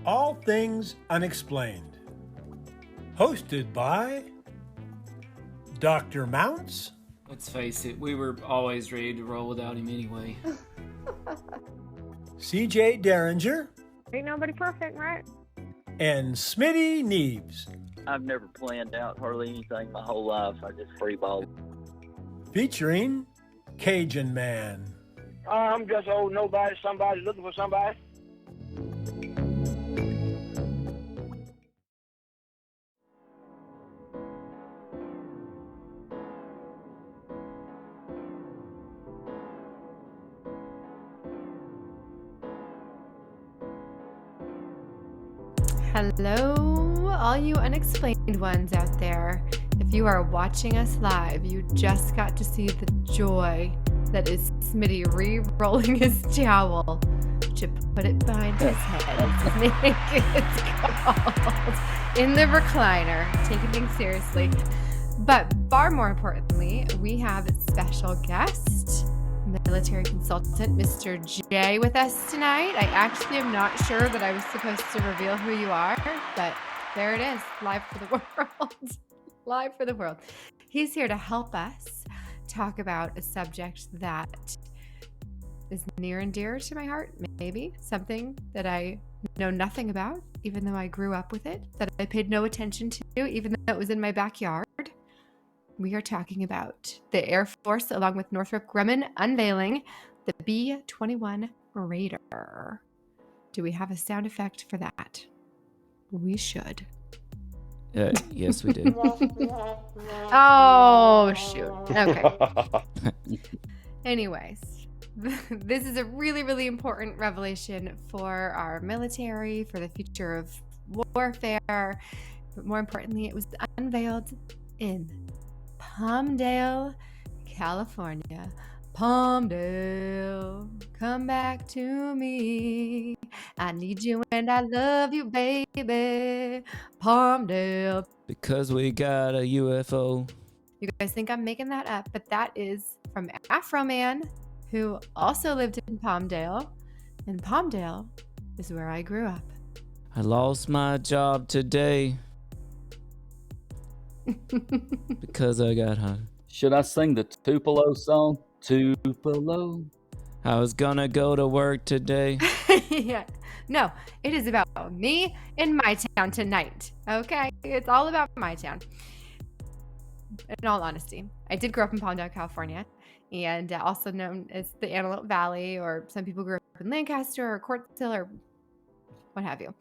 All Things Unexplained. Hosted by Dr. Mounts. Let's face it, we were always ready to roll without him anyway. CJ Derringer. Ain't nobody perfect, right? And Smitty Neebs. I've never planned out hardly anything my whole life. I just freeball. Featuring Cajun Man. I'm just old nobody, somebody looking for somebody. Hello, all you unexplained ones out there. If you are watching us live, you just got to see the joy that is Smitty re-rolling his towel to put it behind his head to make it called in the recliner, taking things seriously. But far more importantly, we have a special guest, military consultant Mr. J, with us tonight. I actually am not sure that I was supposed to reveal who you are, but there it is, live for the world. Live for the world. He's here to help us talk about a subject that is near and dear to my heart, maybe something that I know nothing about, even though I grew up with it, that I paid no attention to, even though it was in my backyard. We are talking about the Air Force, along with Northrop Grumman, unveiling the B21 Raider. Do we have a sound effect for that? We should. Yes, we do. Oh, shoot. Okay. Anyways, this is a really, really important revelation for our military, for the future of warfare. But more importantly, it was unveiled in Palmdale, California. Palmdale, come back to me. I need you and I love you, baby. Palmdale. Because we got a UFO. You guys think I'm making that up, but that is from Afro Man, who also lived in Palmdale. And Palmdale is where I grew up. I lost my job today because I got high. Should I sing the Tupelo song? Tupelo. I was gonna go to work today. Yeah. No, it is about me in my town tonight. Okay? It's all about my town. In all honesty, I did grow up in Palmdale, California, and also known as the Antelope Valley, or some people grew up in Lancaster or Courtsville or what have you.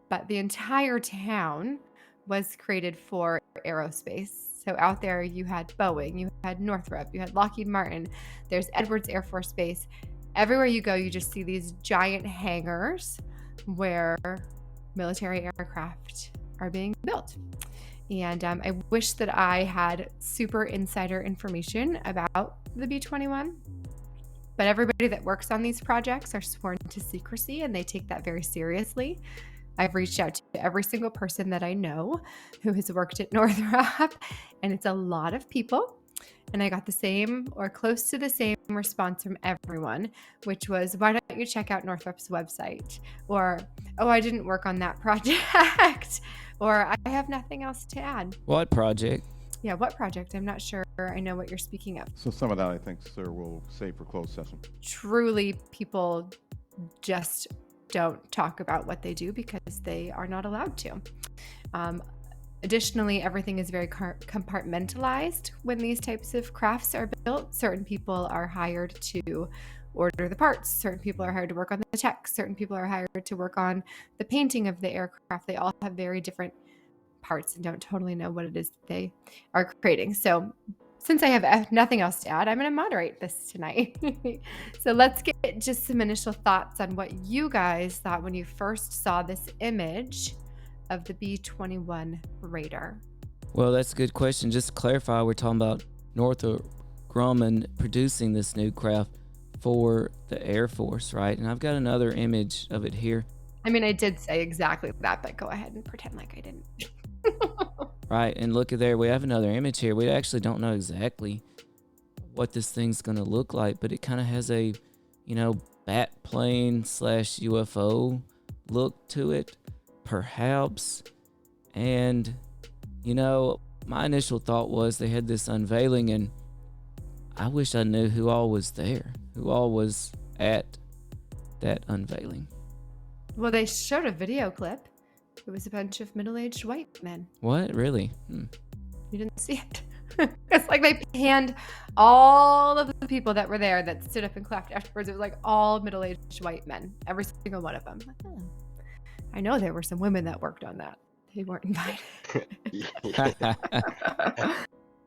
But the entire town was created for aerospace. So out there you had Boeing, you had Northrop, you had Lockheed Martin, there's Edwards Air Force Base. Everywhere you go, you just see these giant hangars where military aircraft are being built. And I wish that I had super insider information about the B-21, but everybody that works on these projects are sworn to secrecy, and they take that very seriously. I've reached out to every single person that I know who has worked at Northrop, and it's a lot of people. And I got the same or close to the same response from everyone, which was, why don't you check out Northrop's website? Or, oh, I didn't work on that project. Or, I have nothing else to add. What project? Yeah, what project? I'm not sure I know what you're speaking of. So some of that, I think, sir, will save for closed session. Truly, people just don't talk about what they do because they are not allowed to. Additionally, everything is very compartmentalized when these types of crafts are built. Certain people are hired to order the parts. Certain people are hired to work on the tech. Certain people are hired to work on the painting of the aircraft. They all have very different parts and don't totally know what it is they are creating. So since I have nothing else to add, I'm going to moderate this tonight. So let's get just some initial thoughts on what you guys thought when you first saw this image of the B-21 Raider. Well, that's a good question. Just to clarify, we're talking about Northrop Grumman producing this new craft for the Air Force, right? And I've got another image of it here. I mean, I did say exactly that, but go ahead and pretend like I didn't. Right, and look at there, we have another image here. We actually don't know exactly what this thing's going to look like, but it kind of has a, bat plane / UFO look to it, perhaps. And, my initial thought was they had this unveiling, and I wish I knew who all was there, who all was at that unveiling. Well, they showed a video clip. It was a bunch of middle-aged white men. What? Really? You didn't see it? It's like they panned all of the people that were there that stood up and clapped afterwards. It was like all middle-aged white men, every single one of them. I know there were some women that worked on that. They weren't invited.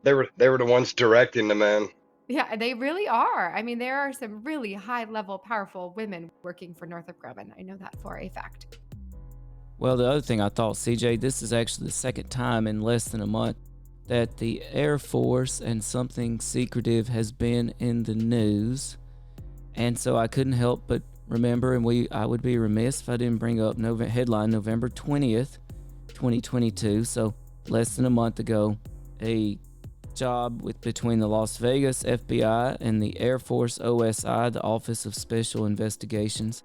They were the ones directing the men. Yeah, they really are. I mean, there are some really high-level, powerful women working for Northrop Grumman. I know that for a fact. Well, the other thing I thought, CJ, this is actually the second time in less than a month that the Air Force and something secretive has been in the news. And so I couldn't help but remember, and I would be remiss if I didn't bring up headline November 20th, 2022. So less than a month ago, a job between the Las Vegas FBI and the Air Force OSI, the Office of Special Investigations,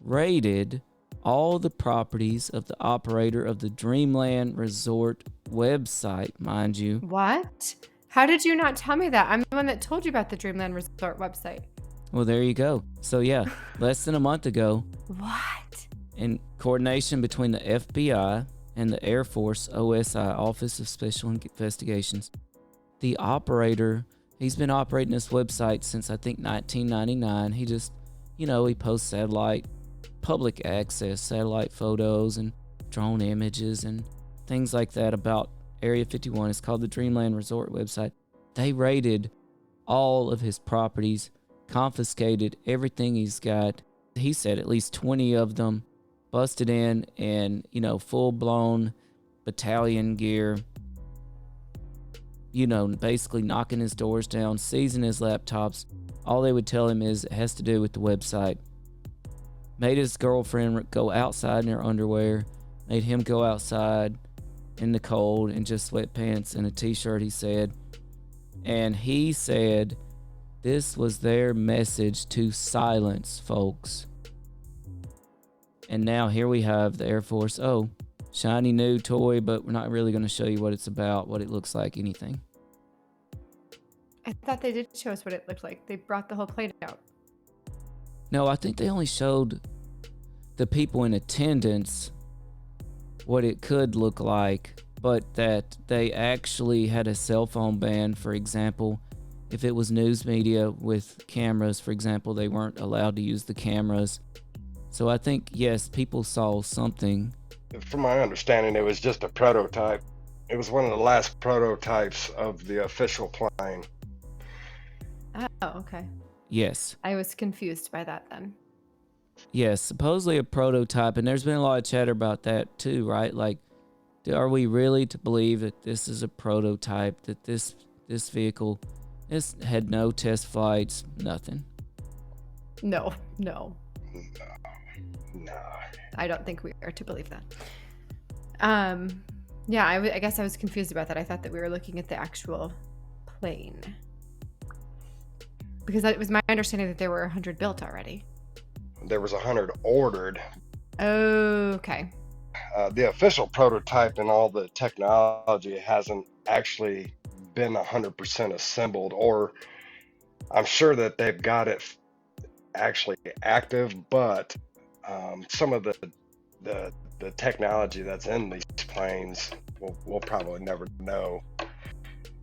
raided all the properties of the operator of the Dreamland Resort website, mind you. What? How did you not tell me that? I'm the one that told you about the Dreamland Resort website. Well, there you go. So yeah, less than a month ago, What? in coordination between the FBI and the Air Force OSI, Office of Special Investigations, the operator, he's been operating this website since I think 1999. He just, he posts public access satellite photos and drone images and things like that about Area 51. It's called the Dreamland Resort website. They raided all of his properties, confiscated everything he's got. He said at least 20 of them, busted in and, full-blown battalion gear, basically knocking his doors down, seizing his laptops. All they would tell him is it has to do with the website. Made his girlfriend go outside in her underwear, made him go outside in the cold in just sweatpants and a t-shirt, he said. And he said this was their message to silence folks. And now here we have the Air Force. Oh, shiny new toy, but we're not really going to show you what it's about, what it looks like, anything. I thought they did show us what it looked like. They brought the whole plane out. No, I think they only showed the people in attendance what it could look like, but that they actually had a cell phone ban, for example. If it was news media with cameras, for example, they weren't allowed to use the cameras. So I think, yes, people saw something. From my understanding, it was just a prototype. It was one of the last prototypes of the official plane. Oh, okay. Yes. I was confused by that then. Yes, supposedly a prototype, and there's been a lot of chatter about that too, right? Like, are we really to believe that this is a prototype, that this vehicle had no test flights, nothing? No. No. I don't think we are to believe that. Yeah, I guess I was confused about that. I thought that we were looking at the actual plane. Because it was my understanding that there were 100 built already. There was 100 ordered. Okay. The official prototype and all the technology hasn't actually been 100% assembled, or I'm sure that they've got it actually active, but some of the technology that's in these planes, we'll probably never know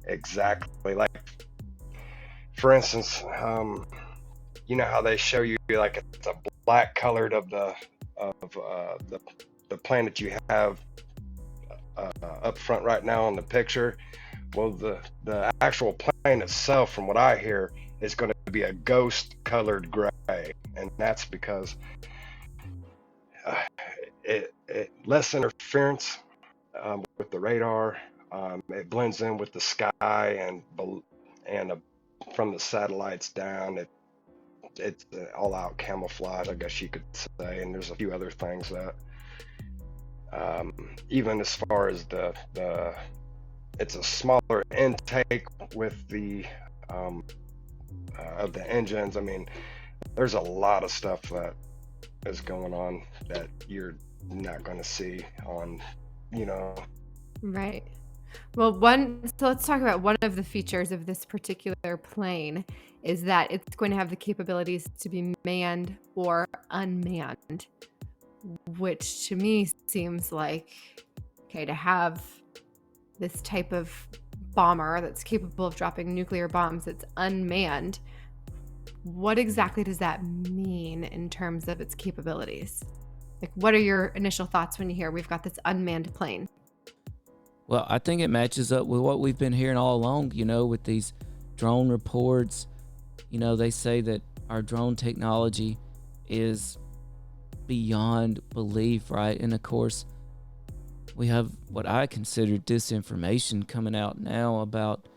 exactly. Like, for instance, you know how they show you like it's a black colored of the plane that you have up front right now in the picture. Well, the actual plane itself, from what I hear, is going to be a ghost colored gray, and that's because it less interference with the radar. It blends in with the sky and from the satellites down. It's all-out camouflage, I guess you could say, and there's a few other things that even as far as the it's a smaller intake with the of the engines. I mean, there's a lot of stuff that is going on that you're not going to see on, you know. Right. Well, so let's talk about one of the features of this particular plane is that it's going to have the capabilities to be manned or unmanned, which to me seems like, okay, to have this type of bomber that's capable of dropping nuclear bombs that's unmanned, what exactly does that mean in terms of its capabilities? Like, what are your initial thoughts when you hear we've got this unmanned plane? Well, I think it matches up with what we've been hearing all along, with these drone reports. They say that our drone technology is beyond belief, right? And of course, we have what I consider disinformation coming out now about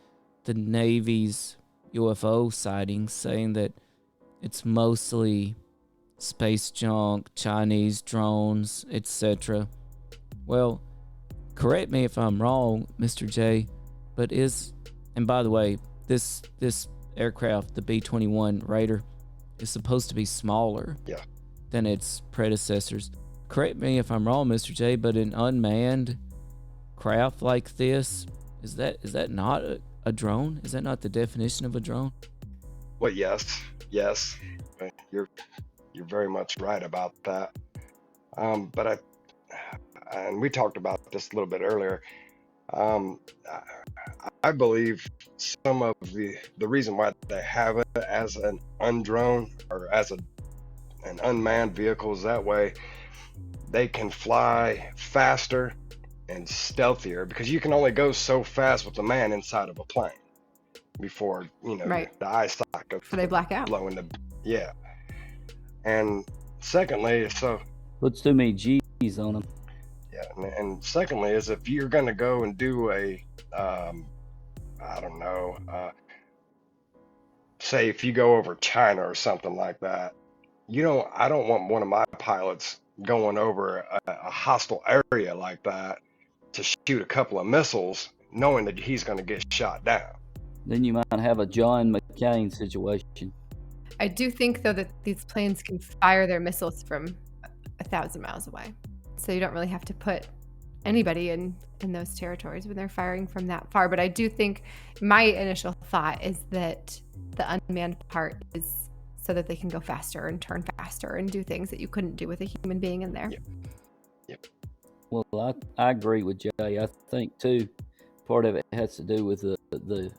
the Navy's UFO sightings, saying that it's mostly space junk, Chinese drones, etc. Well, correct me if I'm wrong, Mr. J, but and by the way, this aircraft, the B21 Raider, is supposed to be smaller than its predecessors. Correct me if I'm wrong, Mr. J, but an unmanned craft like this, is that not a drone? Is that not the definition of a drone? Well, yes. You're very much right about that. But and we talked about this a little bit earlier. I believe some of the reason why they have it as an undrone or as an unmanned vehicle is that way they can fly faster and stealthier, because you can only go so fast with a man inside of a plane before Right. the eye socket Before they black out. blowing the and secondly, so Puts too many G's on them. and secondly is if you're going to go and do a I don't know, say if you go over China or something like that, I don't want one of my pilots going over a hostile area like that to shoot a couple of missiles knowing that he's going to get shot down. Then you might have a John McCain situation. I do think, though, that these planes can fire their missiles from 1,000 miles away. So you don't really have to put anybody in those territories when they're firing from that far. But I do think my initial thought is that the unmanned part is so that they can go faster and turn faster and do things that you couldn't do with a human being in there. Yep. Well, I agree with Jay. I think too, part of it has to do with the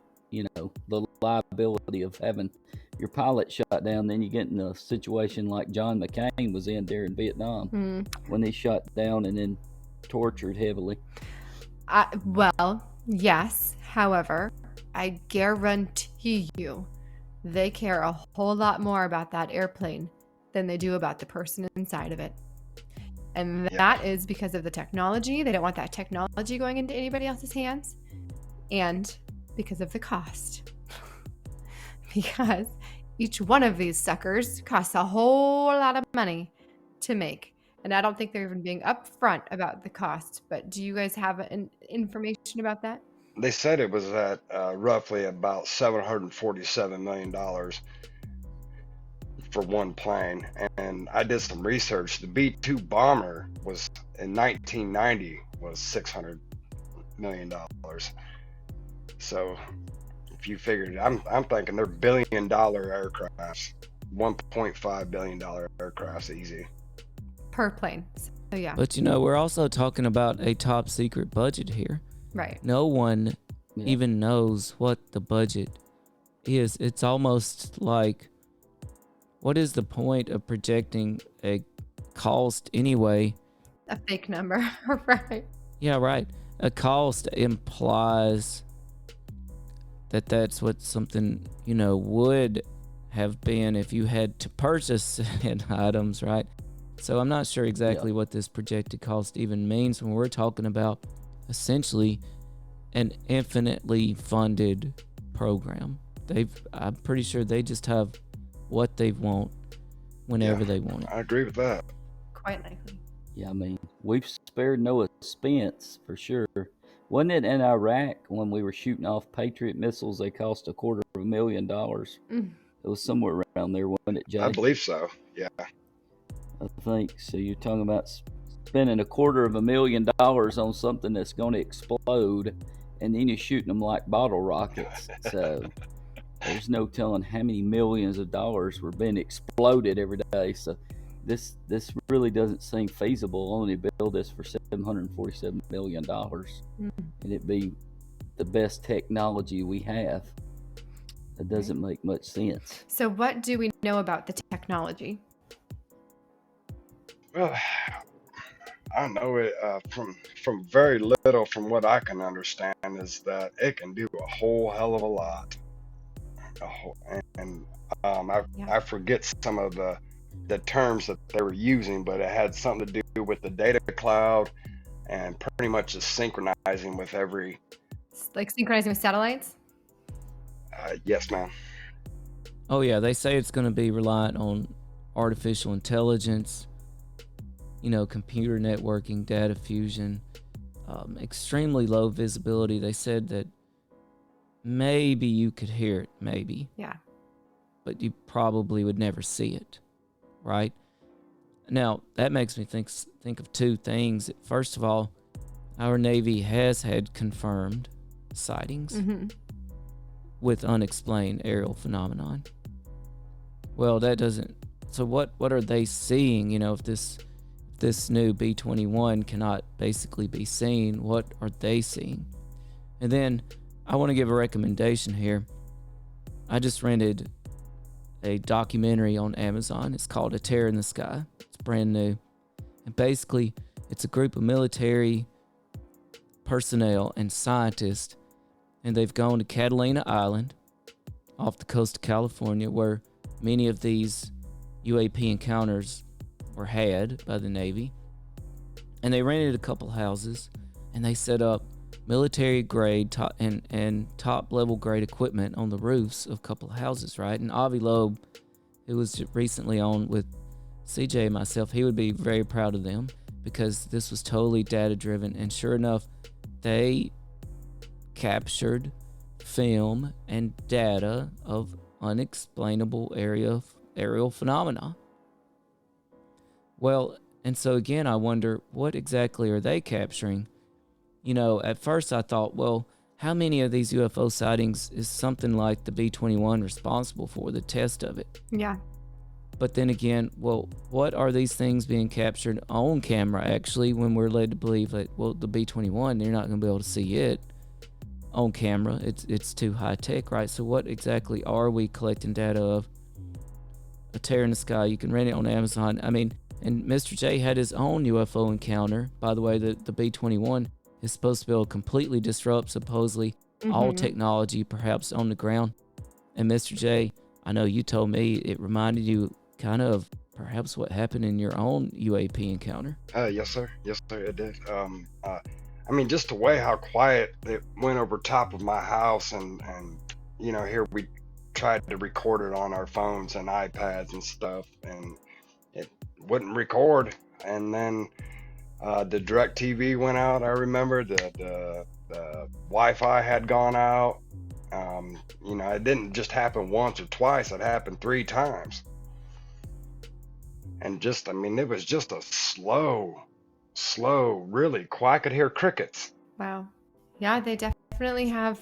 liability of having your pilot shot down. Then you get in a situation like John McCain was in there in Vietnam when he shot down and then tortured heavily. Well, yes. However, I guarantee you they care a whole lot more about that airplane than they do about the person inside of it. And that is because of the technology. They don't want that technology going into anybody else's hands. And because of the cost. Because each one of these suckers costs a whole lot of money to make. And I don't think they're even being upfront about the cost. But do you guys have information about that? They said it was at roughly about $747 million for one plane. And I did some research. The B-2 bomber was in 1990 was $600 million. So if you figured it, I'm thinking they're $1 billion aircrafts, $1.5 billion aircrafts easy. Per plane. So yeah. But we're also talking about a top secret budget here. Right. No one even knows what the budget is. It's almost like, what is the point of projecting a cost anyway? A fake number, right? Yeah, right. A cost implies that that's what something, would have been if you had to purchase said items, right? So I'm not sure exactly what this projected cost even means when we're talking about essentially an infinitely funded program. I'm pretty sure they just have what they want whenever they want it. I agree with that. Quite likely. Yeah, I mean, we've spared no expense for sure. Wasn't it in Iraq when we were shooting off Patriot missiles? They cost $250,000. It was somewhere around there, wasn't it, Jay? I believe so. Yeah. I think. So you're talking about spending $250,000 on something that's going to explode, and then you're shooting them like bottle rockets. So there's no telling how many millions of dollars were being exploded every day. So this really doesn't seem feasible. Only build this for $747 million, and it'd be the best technology we have. That doesn't make much sense. So what do we know about the technology? Well, I know it from very little. From what I can understand, is that it can do a whole hell of a lot. I forget some of the terms that they were using, but it had something to do with the data cloud and pretty much just synchronizing with every. Like synchronizing with satellites? Yes, ma'am. Oh yeah, they say it's going to be reliant on artificial intelligence, computer networking, data fusion, extremely low visibility. They said that maybe you could hear it, maybe. Yeah. But you probably would never see it, right? Now, that makes me think of two things. First of all, our Navy has had confirmed sightings with unexplained aerial phenomenon. Well, that doesn't. So what are they seeing? If this new B21 cannot basically be seen, what are they seeing? And then I want to give a recommendation here. I just rented a documentary on Amazon. It's called A Terror in the Sky. It's brand new. And basically, it's a group of military personnel and scientists, and they've gone to Catalina Island off the coast of California, where many of these UAP encounters were had by the Navy. And they rented a couple houses, and they set up military grade and top level grade equipment on the roofs of a couple of houses, right? And Avi Loeb, who was recently on with CJ and myself, he would be very proud of them because this was totally data driven. And sure enough, they captured film and data of unexplainable aerial phenomena. Well, and so again, I wonder, what exactly are they capturing? At first I thought, well, how many of these UFO sightings is something like the B21 responsible for, the test of it? Yeah. But then again, well, what are these things being captured on camera actually, when we're led to believe that, well, the B21, they're not going to be able to see it on camera. It's too high tech, right? So what exactly are we collecting data of? A Terror in the Sky, you can rent it on Amazon. I mean, and Mr. J had his own UFO encounter. By the way, the B21 is supposed to be able to completely disrupt, supposedly, all technology, perhaps on the ground. And Mr. J, I know you told me it reminded you kind of perhaps what happened in your own UAP encounter. Yes, sir. Yes, sir, it did. I mean, just the way how quiet it went over top of my house, and here we tried to record it on our phones and iPads and stuff, and it wouldn't record. And then the direct TV went out. I remember the Wi-Fi had gone out. It didn't just happen once or twice. It happened 3 times. And it was just a slow, really quiet. I could hear crickets. Wow. Yeah, they definitely have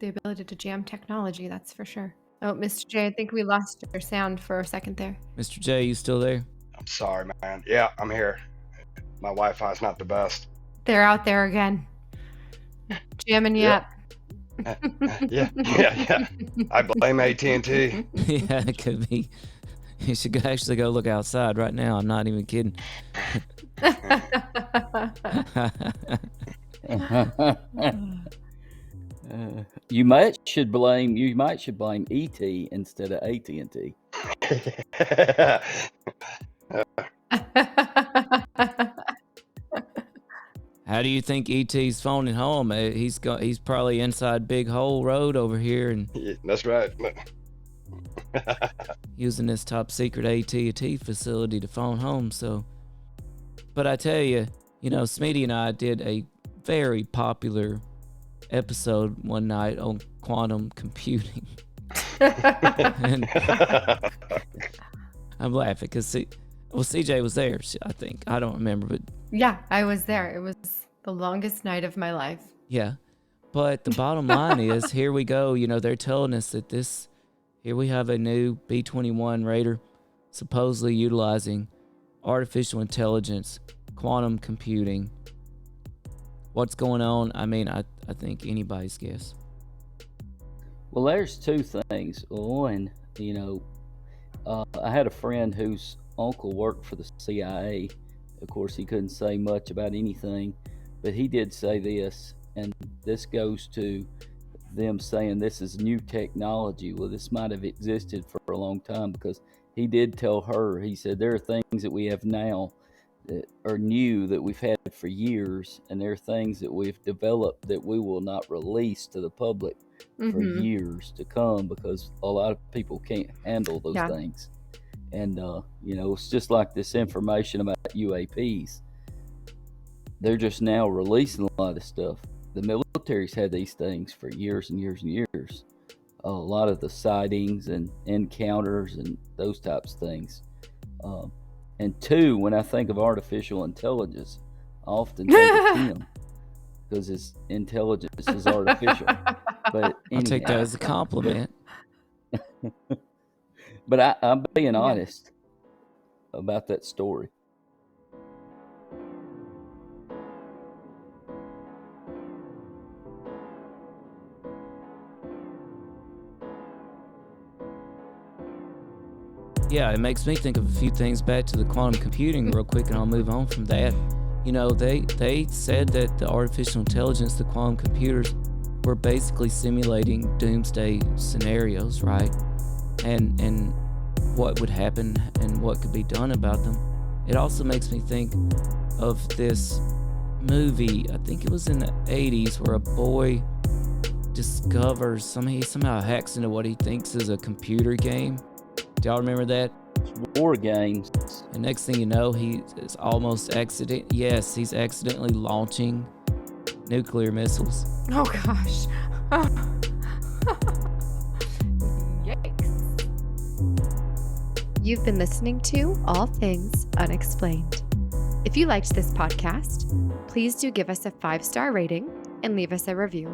the ability to jam technology, that's for sure. Oh, Mr. J, I think we lost your sound for a second there. Mr. J, you still there? I'm sorry, man. Yeah, I'm here. My Wi-Fi's not the best. They're out there again. Jamming you up. Yeah. I blame AT&T. Yeah, it could be. You should actually go look outside right now. I'm not even kidding. You might should blame ET instead of AT&T. How do you think ET's phoning home? He's probably inside Big Hole Road over here, and Yeah, that's right. using this top secret AT&T facility to phone home. So, but I tell you, Smitty and I did a very popular episode one night on quantum computing. And I'm laughing because Well, CJ was there, I think. I don't remember, but Yeah, I was there. It was the longest night of my life. yeah. But the bottom line is, here we go. You know, they're telling us that here we have a new B21 Raider supposedly utilizing artificial intelligence, quantum computing. What's going on? I mean, I think anybody's guess. Well, there's two things. One, I had a friend whose uncle worked for the CIA. Of course, he couldn't say much about anything, but he did say this, and this goes to them saying this is new technology. Well, this might have existed for a long time, because he did tell her, he said, there are things that we have now that are new that we've had for years, and there are things that we've developed that we will not release to the public for years to come, because a lot of people can't handle those things. And it's just like this information about UAPs. They're just now releasing a lot of stuff. The military's had these things for years and years and years. A lot of the sightings and encounters and those types of things. And two, when I think of artificial intelligence, I often think of him, because his intelligence is artificial. But I'll take that as a compliment. But I'm being honest about that story. Yeah, it makes me think of a few things back to the quantum computing real quick, and I'll move on from that. You know, they said that the artificial intelligence, the quantum computers, were basically simulating doomsday scenarios, right? And what would happen and what could be done about them. It also makes me think of this movie, I think it was in the 80s, where a boy discovers, he somehow hacks into what he thinks is a computer game. Do y'all remember that? War games. And next thing you know, he's accidentally launching nuclear missiles. Oh gosh. Yikes. You've been listening to All Things Unexplained. If you liked this podcast, please do give us a 5-star rating and leave us a review.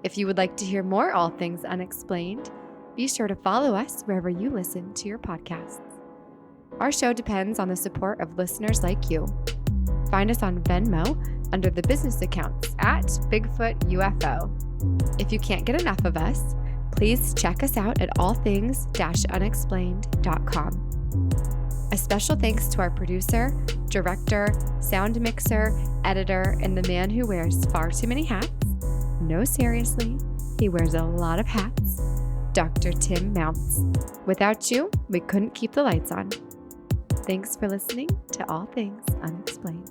If you would like to hear more All Things Unexplained, be sure to follow us wherever you listen to your podcasts. Our show depends on the support of listeners like you. Find us on Venmo under the business accounts at Bigfoot UFO. If you can't get enough of us, please check us out at allthings-unexplained.com. A special thanks to our producer, director, sound mixer, editor, and the man who wears far too many hats. No, seriously, he wears a lot of hats. Dr. Tim Mounts. Without you, we couldn't keep the lights on. Thanks for listening to All Things Unexplained.